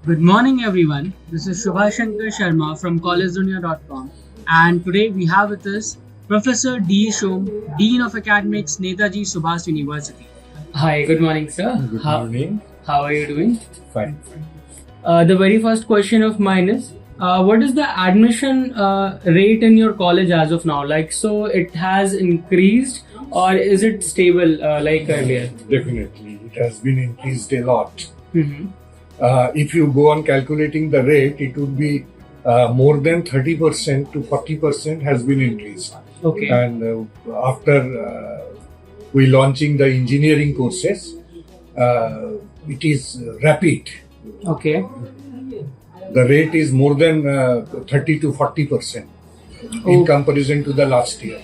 Good morning, everyone. This is Shubhashankar Sharma from collegedunia.com, and today we have with us Professor D. Shom, Dean of Academics, Netaji Subhas University. Hi, good morning, sir. Good morning. How are you doing? Fine. The very first question of mine is, what is the admission rate in your college as of now? Like, so it has increased, or is it stable like earlier? Definitely. It has been increased a lot. Mm-hmm. If you go on calculating the rate, it would be more than 30% to 40% has been increased. Okay. And after we launching the engineering courses, it is rapid. Okay. The rate is more than 30 to 40% in comparison to the last year.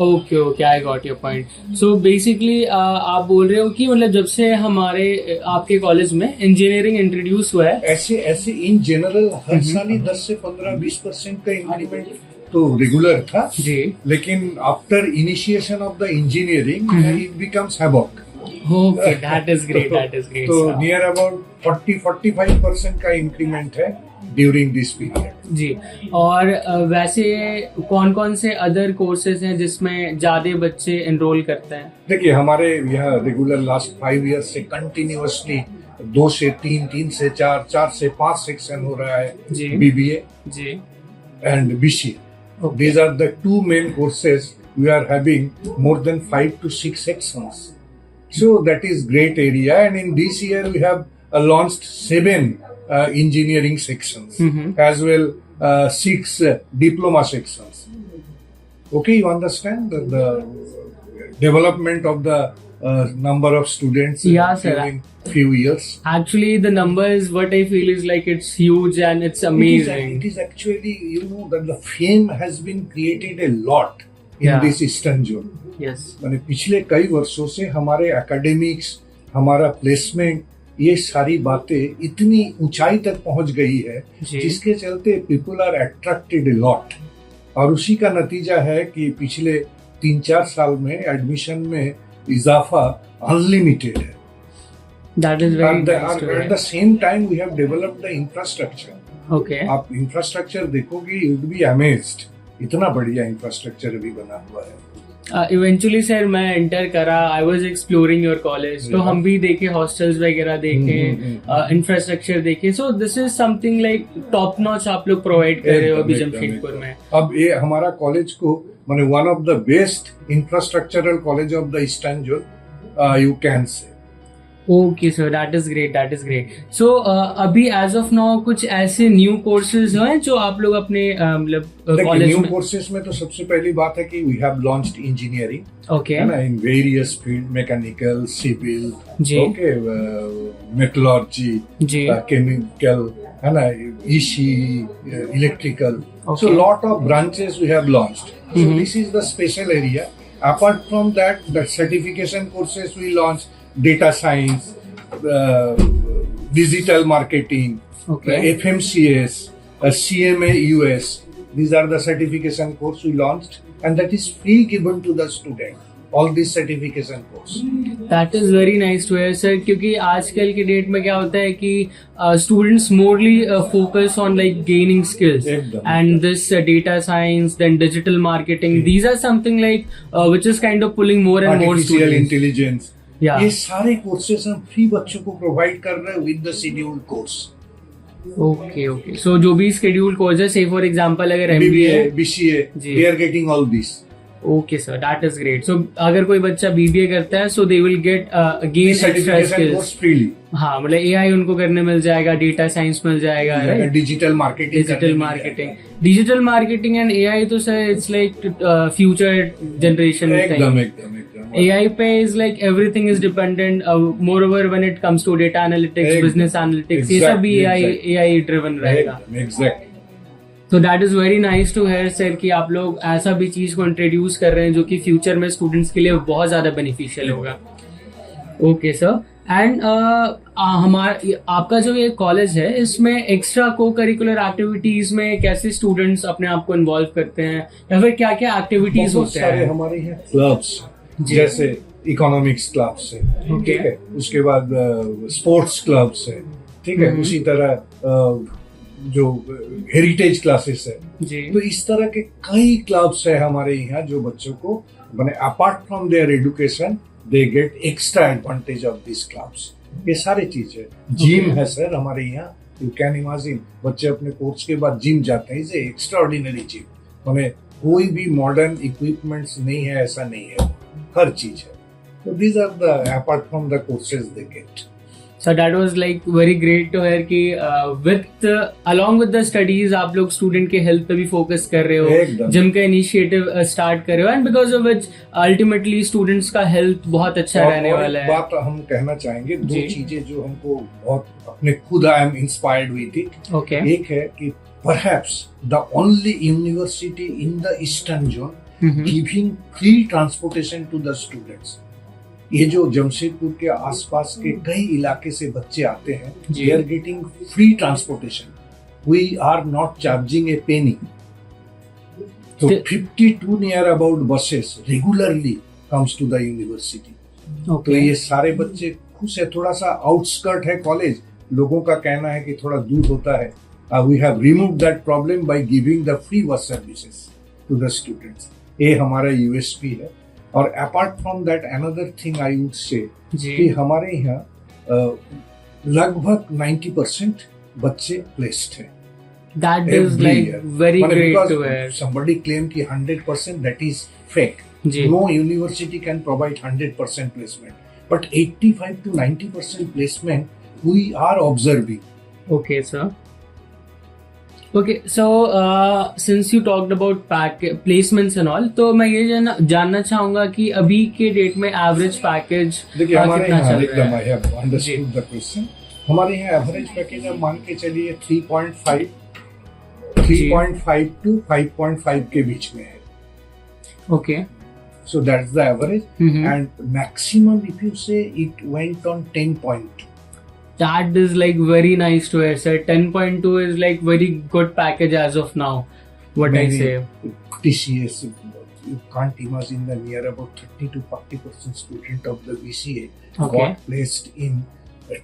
Okay I got your point. So basically आप बोल रहे हो कि मतलब जब से हमारे आपके कॉलेज में इंजीनियरिंग इंट्रोड्यूस हुआ है, ऐसे इन जनरल हर साल ही 10 से 15-20% का इंक्रीमेंट तो रेगुलर था जी. लेकिन after initiation of the engineering it becomes havoc. Okay, that is great. तो नियर अबाउट 40-45% का इंक्रीमेंट है ड्यूरिंग दिस पीरियड जी. और वैसे कौन कौन से अदर कोर्सेज हैं जिसमें ज्यादा बच्चे एनरोल करते हैं? देखिए, हमारे यहाँ रेगुलर लास्ट 5 years से कंटिन्यूअसली 2 से 3, 3 से 4, 4 से 5 सेक्शन हो रहा है. जी. BBA ji. and BCA. These are the two main courses. We are having more than 5 to 6 sections. So that is great area. And in this year we have launched 7 engineering sections, as well 6 diploma sections. Okay, you understand the development of the number of students in few years. Actually, the numbers, what I feel is like it's huge and it's amazing. It is actually, that the fame has been created a lot in this Eastern Zone. Yes. मैंने पिछले कई वर्षों से हमारे academics, हमारा placement, ये सारी बातें इतनी ऊंचाई तक पहुंच गई है जिसके चलते people are attracted a lot. और उसी का नतीजा है कि पिछले 3-4 साल में एडमिशन में इजाफा अनलिमिटेड है. That is very nice to hear. At the same time, we have developed the infrastructure. Okay. आप इंफ्रास्ट्रक्चर देखोगे, you would be amazed. इतना बढ़िया इंफ्रास्ट्रक्चर भी बना हुआ है. इवेंचुअली सर मैं इंटर करा, I was exploring your college, तो हम भी देखे हॉस्टल्स वगैरह देखे, इंफ्रास्ट्रक्चर देखे. So this is something like top notch आप लोग प्रोवाइड कर रहे हो अभी जमशेदपुर में. अब ये हमारा कॉलेज को माने one of the best infrastructural college of the eastern zone you can say. Okay sir, that is great. So अभी एज ऑफ नाउ कुछ ऐसे न्यू कोर्सेज हैं जो आप लोग अपने मतलब कॉलेज न्यू में? कोर्सेज में तो सबसे पहली बात है कि we have launched engineering. Okay. है ना, in various field, mechanical, civil, जी. ओके, मेटलर्जी, जी. केमिकल, है ना, EC, electrical. Okay. So lot of branches we have launched. So this is the special area. Apart from that, the certification courses we launched: data science, digital marketing, Okay. FMCS, CMA US. These are the certification course we launched, and that is free given to the student. All these certification course. That is very nice to hear sir, क्योंकि आजकल के date में क्या होता है कि students morally focus on like gaining skills, and this data science, then digital marketing, these are something like which is kind of pulling more and more artificial intelligence. Yeah. ये सारे कोर्सेज हम free बच्चों को provide कर रहे हैं with the scheduled course. Okay. So जो भी शेड्यूल्ड कोर्स है, से फॉर एग्जांपल अगर BBA, BCA, जी. they are getting all this. Okay sir, that is great. So अगर कोई बच्चा BBA करता है, so they will get gain extra skills freely. हाँ, मतलब AI उनको करने मिल जाएगा, डेटा साइंस मिल जाएगा, डिजिटल मार्केटिंग एंड AI तो sir it's like future generation. एकदम. AI पे is like everything is dependent. Moreover, when it comes to data analytics, business analytics, ये सब भी AI driven रहेगा. Exactly. So that is very nice to hear sir कि आप लोग ऐसा भी चीज को इंट्रोड्यूस कर रहे हैं जो कि फ्यूचर में स्टूडेंट्स के लिए बहुत ज्यादा बेनिफिशियल होगा. Okay sir. एंड हमारा आपका जो ये कॉलेज है, इसमें एक्स्ट्रा को करिकुलर एक्टिविटीज में कैसे स्टूडेंट्स अपने आप को इन्वॉल्व करते हैं, या फिर क्या क्या एक्टिविटीज होते हैं? हमारे यहाँ क्लब्स, जैसे इकोनॉमिक्स क्लब्स है, ठीक है, उसके बाद स्पोर्ट्स क्लब्स है, ठीक है, उसी तरह जो हेरिटेज क्लासेस है, जी तो इस तरह के कई क्लब्स है हमारे यहाँ जो बच्चों को माने apart from there education they get extra advantage of this clubs. ये सारी चीज है। जिम है सर हमारे यहाँ, यू कैन इमेजिन, बच्चे अपने कोर्स के बाद जिम जाते हैं, इज एक्स्ट्रा ऑर्डिनरी जिम। माने कोई भी मॉडर्न इक्विपमेंट्स नहीं है ऐसा नहीं है, हर चीज है। तो these are the apart from the courses they get. So that was like very great to hear कि with along with the studies आप लोग स्टूडेंट के हेल्थ पे भी फोकस कर रहे हो, एकदम। जिम का इनिशिएटिव स्टार्ट कर रहे हो, and because of which ultimately students का हेल्थ बहुत अच्छा रहने और वाला एक है। बात हम कहना चाहेंगे, दो जी। चीजें जो हमको बहुत अपने खुद आई एम इंस्पायर्ड हुई थी। ओके एक है कि perhaps the only university in the eastern zone giving free transportation to the students. ये जो जमशेदपुर के आसपास के कई इलाके से बच्चे आते हैं, जी। They are getting free transportation, we are not charging a penny. तो The- 52 near about buses regularly comes to the university. तो ओके ये सारे बच्चे खुश है। थोड़ा सा आउटस्कर्ट है कॉलेज, लोगों का कहना है कि थोड़ा दूर होता है। We have remove that problem by giving the free bus services to the students. ये हमारा यूएसपी है। और apart from that another thing I would say कि जी हमारे यहाँ लगभग 90% बच्चे प्लेस्ड हैं। That is every like year. Very But great because to hear. somebody claim कि 100% that is fake. Ji No university can provide 100% placement, but 85 to 90% placement we are observing. Okay, sir. Okay, so since you talked about placements and all, तो मैं ये जानना चाहूंगा कि अभी के date में एवरेज पैकेज देखिए हमारे कितना यहाँ चल एकदम रहा आई है? Have understood the question. हमारे यहाँ एवरेज पैकेज आप मान के चलिए 3.5 टू 5.5 के बीच में है। Okay. So that's the average. Mhm. And maximum if you say it went on 10.2. That is like very nice to hear, sir. 10.2 is like very good package as of now. What I Maybe say. TCS, you can't imagine the near about 30 to 40% student of the BCA Okay. got placed in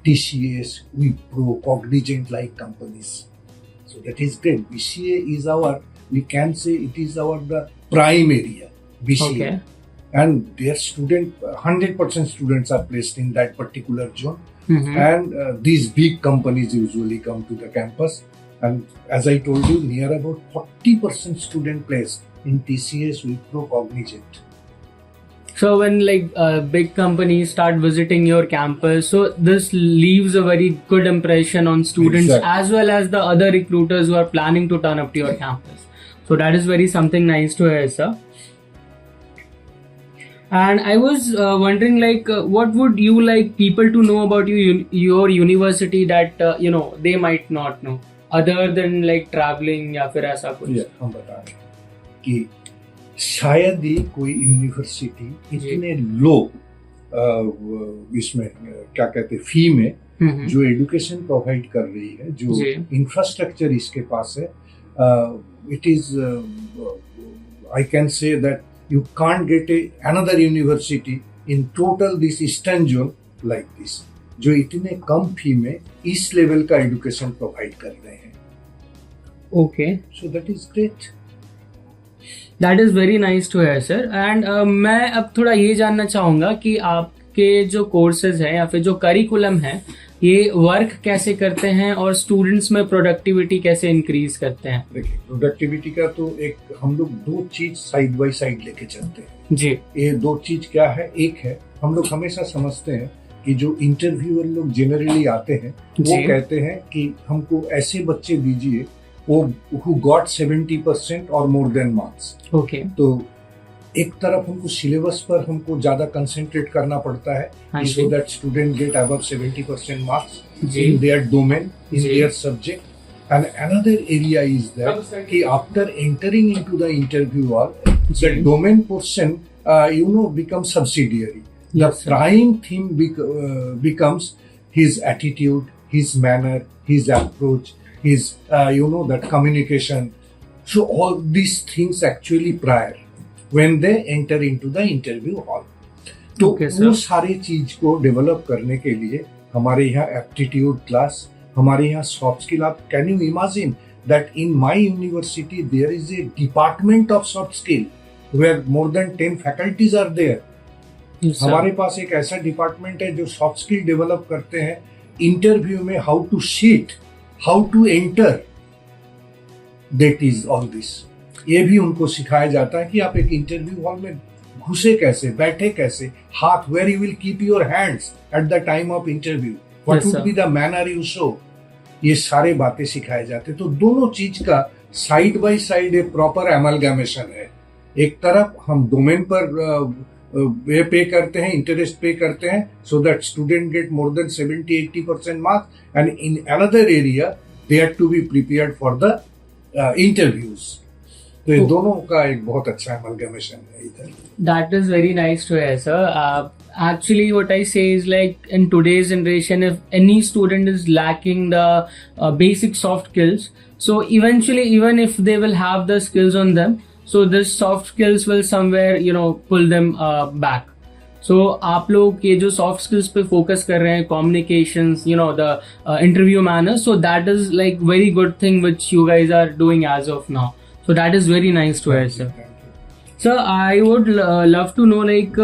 TCS, Wipro, Cognizant like companies. So that is great. BCA is our, we can say it is our the prime area, BCA. Okay. And their 100% students are placed in that particular zone. Mhm. And these big companies usually come to the campus. And as I told you, near about 40% student placed in TCS, Wipro, Cognizant. So when like big companies start visiting your campus, so this leaves a very good impression on students Exactly. as well as the other recruiters who are planning to turn up to your campus. So that is very something nice to hear, sir. And I was wondering, like, what would you like people to know about your university that they might not know, other than like traveling या फिर ऐसा कुछ? Yeah, हम बता रहे हैं कि शायद ही कोई यूनिवर्सिटी इतने लो इसमें क्या कहते हैं फी में हम्म, जो एजुकेशन प्रोवाइड कर रही है, जो जी। इंफ्रास्ट्रक्चर इसके पास है, it is I can say that you can't get another university in total this eastern zone like this, जो इतने कम फी में इस लेवल का एजुकेशन प्रोवाइड कर रहे हैं। Okay. So that is great. That is very nice to hear, sir. And मैं अब थोड़ा ये जानना चाहूंगा कि आपके जो कोर्सेज हैं या फिर जो करिकुलम है, ये वर्क कैसे करते हैं और स्टूडेंट्स में प्रोडक्टिविटी कैसे इंक्रीज करते हैं? देखिए प्रोडक्टिविटी का तो एक हम लोग दो चीज साइड बाय साइड लेके चलते हैं। जी ये दो चीज क्या है? एक है हम लोग हमेशा समझते हैं कि जो इंटरव्यूअर लोग जनरली आते हैं वो जी। कहते हैं कि हमको ऐसे बच्चे दीजिए वो who got 70% और मोर देन मार्क्स। ओके तो एक तरफ हमको सिलेबस पर हमको ज्यादा कंसंट्रेट करना पड़ता हाँ है जी। So that student get above 70% marks जी। इन देयर डोमेन, इन जी। Their subject. And another area is that कि after entering into the interview hall जी। The domain portion become subsidiary. The Yes, sir. Prime theme becomes his attitude, his manner, his approach, his that communication. So all these things actually prior when they enter into the interview hall. तो Okay, sir. वो सारी चीज को develop करने के लिए हमारे यहाँ एप्टीट्यूड क्लास, हमारे यहाँ सॉफ्ट स्किल, आप can you imagine that in my university there is a department of soft skill where more than 10 faculties are there. हमारे पास एक ऐसा डिपार्टमेंट है जो सॉफ्ट स्किल डेवलप करते हैं इंटरव्यू में, how to sit, how to enter, that is all this. ये भी उनको सिखाया जाता है कि आप एक इंटरव्यू हॉल में घुसे कैसे, बैठे कैसे, हाथ, where you will keep your hands at the time of interview, what would be the manner you show, ये सारे बातें सिखाए जाते। तो दोनों चीज का साइड बाय साइड एक प्रॉपर एमलगैमेशन है। एक तरफ हम डोमेन पर वे पे करते हैं, इंटरेस्ट पे करते हैं, so that student get more than 70-80% marks, and in another area they have to be prepared for the interviews. तो ये दोनों का एक बहुत अच्छा एमलगैमेशन है इधर। That is very nice to hear, sir. Actually, what I say is like in today's generation, if any student is lacking the basic soft skills, so eventually, even if they will have the skills on them, so this soft skills will somewhere, pull them back. So आप लोग ये जो soft skills पे focus कर रहे हैं, communications, the interview manner, so that is like very good thing which you guys are doing as of now. So that is very nice to hear, sir. Sir, I would love to know like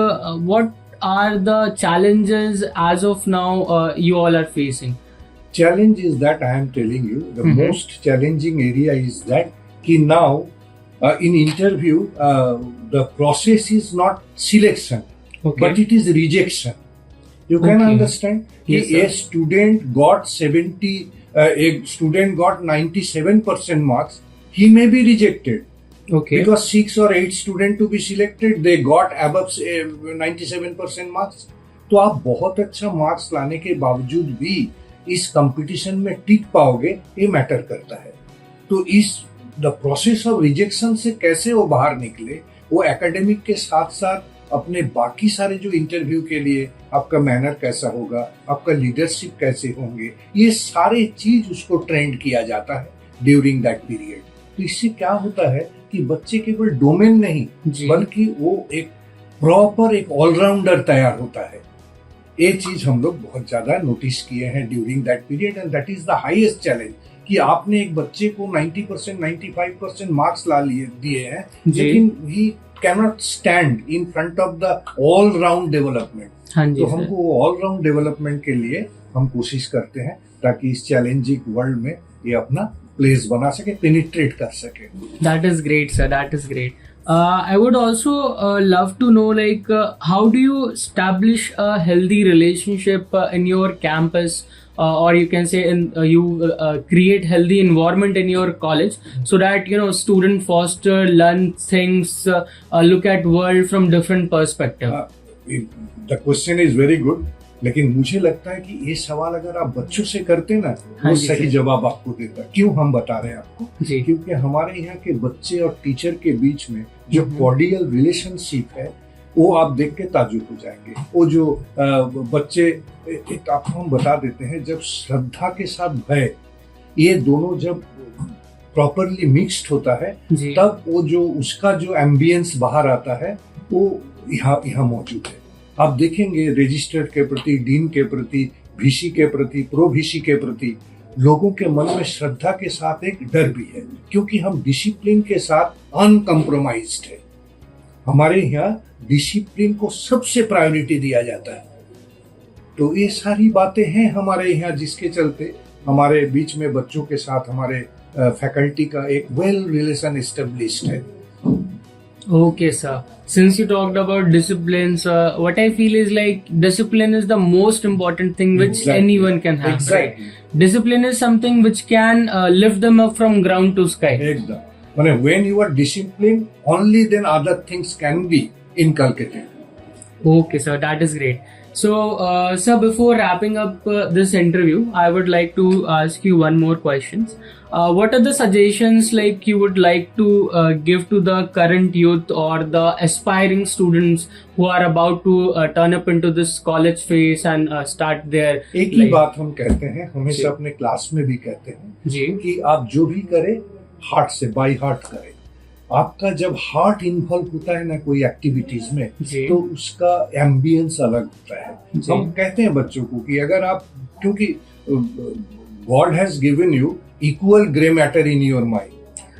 what are the challenges as of now you all are facing? Challenge is that I am telling you, the most challenging area is that ki now in interview the process is not selection, but it is rejection. You can understand? Yes, a student got 97% marks, he may be rejected. Okay. Because 6 or 8 students to be selected, they got above 97% marks. तो आप बहुत अच्छा marks लाने के बावजूद भी इस competition में टिक पाओगे, ये मैटर करता है। तो इस द प्रोसेस ऑफ रिजेक्शन से कैसे वो बाहर निकले, वो एकेडमिक के साथ साथ अपने बाकी सारे जो इंटरव्यू के लिए आपका मैनर कैसा होगा, आपका लीडरशिप कैसे होंगे, ये सारे चीज उसको ट्रेंड किया जाता है ड्यूरिंग दैट पीरियड। तो इससे क्या होता है कि बच्चे केवल डोमेन नहीं, बल्कि वो एक प्रॉपर एक ऑलराउंडर तैयार होता है। ये चीज हम लोग बहुत ज्यादा नोटिस किए हैं during that period, and that is the highest challenge कि आपने एक बच्चे को 90% 95% मार्क्स ला दिए हैं, लेकिन ही cannot stand in front of the all round development. तो हमको ऑल राउंड डेवलपमेंट के लिए हम कोशिश करते हैं ताकि इस चैलेंजिंग वर्ल्ड में ये अपना प्लेस बना सके, पेनिट्रेट कर सके। That is great, sir. That is great. I would also love to know like how do you establish a healthy relationship in your campus, or you can say you create healthy environment in your college so that student foster learn things, look at world from different perspective. The question is very good. लेकिन मुझे लगता है कि ये सवाल अगर आप बच्चों से करते ना, वो सही जवाब आपको देता। क्यों हम बता रहे हैं आपको? क्योंकि हमारे यहाँ के बच्चे और टीचर के बीच में जो कॉर्डियल रिलेशनशिप है, वो आप देख के ताजुब हो जाएंगे। वो जो बच्चे, एक आपको हम बता देते हैं, जब श्रद्धा के साथ भय, ये दोनों जब प्रॉपरली मिक्स्ड होता है, तब वो जो उसका जो एम्बियंस बाहर आता है, वो यहाँ मौजूद है। आप देखेंगे रजिस्ट्रार के प्रति, डीन के प्रति, वीसी के प्रति, प्रो वीसी के प्रति लोगों के मन में श्रद्धा के साथ एक डर भी है, क्योंकि हम डिसिप्लिन के साथ अनकम्प्रोमाइज्ड है। हमारे यहाँ डिसिप्लिन को सबसे प्रायोरिटी दिया जाता है। तो ये सारी बातें हैं हमारे यहाँ, जिसके चलते हमारे बीच में बच्चों के साथ हमारे फैकल्टी का एक वेल रिलेशन एस्टेब्लिश्ड है। Okay, sir. Since you talked about disciplines, what I feel is like discipline is the most important thing which anyone can have. Exactly. Right? Discipline is something which can lift them up from ground to sky. Exactly. When you are disciplined, only then other things can be inculcated. Okay, sir. That is great. So, sir, before wrapping up this interview, I would like to ask you one more question. What are the suggestions like you would like to give to the current youth or the aspiring students who are about to turn up into this college phase and start their एक ही बात हम कहते हैं, हमेशा अपने class में भी कहते हैं कि आप जो भी करें हार्ट से, बाय हार्ट करें। आपका जब हार्ट इन्वॉल्व होता है ना कोई एक्टिविटीज में, तो उसका एम्बियंस अलग होता है। हम कहते हैं बच्चों को कि अगर आप, क्योंकि God has given you equal gray matter in your mind.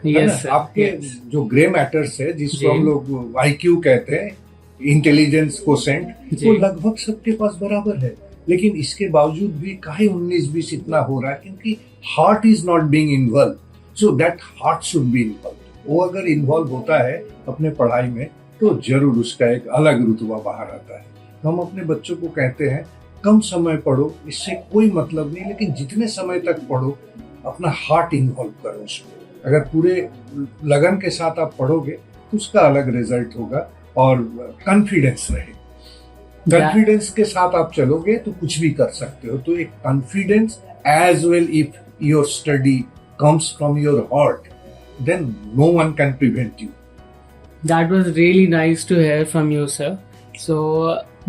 Yes, sir. आपके Yes. जो ग्रे मैटर्स है जिसको जी. हम लोग IQ कहते हैं, इंटेलिजेंस कोसेंट, जी. वो लगभग सबके पास बराबर है. लेकिन इसके बावजूद भी काहे 19-20 इतना हो रहा है क्योंकि heart is not being involve. So that heart should be involve. वो अगर इन्वॉल्व होता है अपने पढ़ाई में तो जरूर उसका एक अलग रुतबा बाहर आता है. हम अपने बच्चों को कहते हैं कम समय पढ़ो, इससे कोई मतलब नहीं, लेकिन जितने समय तक पढ़ो अपना हार्ट इन्वॉल्व करो उसमें. अगर पूरे लगन के साथ आप पढ़ोगे तो उसका अलग रिजल्ट होगा और कॉन्फिडेंस रहे. कॉन्फिडेंस के साथ आप चलोगे तो कुछ भी कर सकते हो. तो एक confidence as well if your study comes from your heart, then no one can prevent you. That was really nice to hear from you, sir. So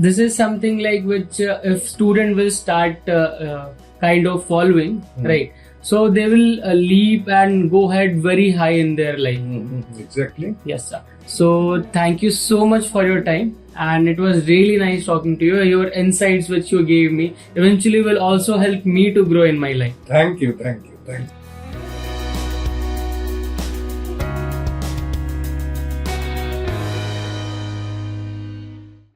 this is something like which if student will start kind of following, right? So they will leap and go ahead very high in their life. Exactly. Yes, sir. So thank you so much for your time, and it was really nice talking to you. Your insights which you gave me eventually will also help me to grow in my life. Thank you.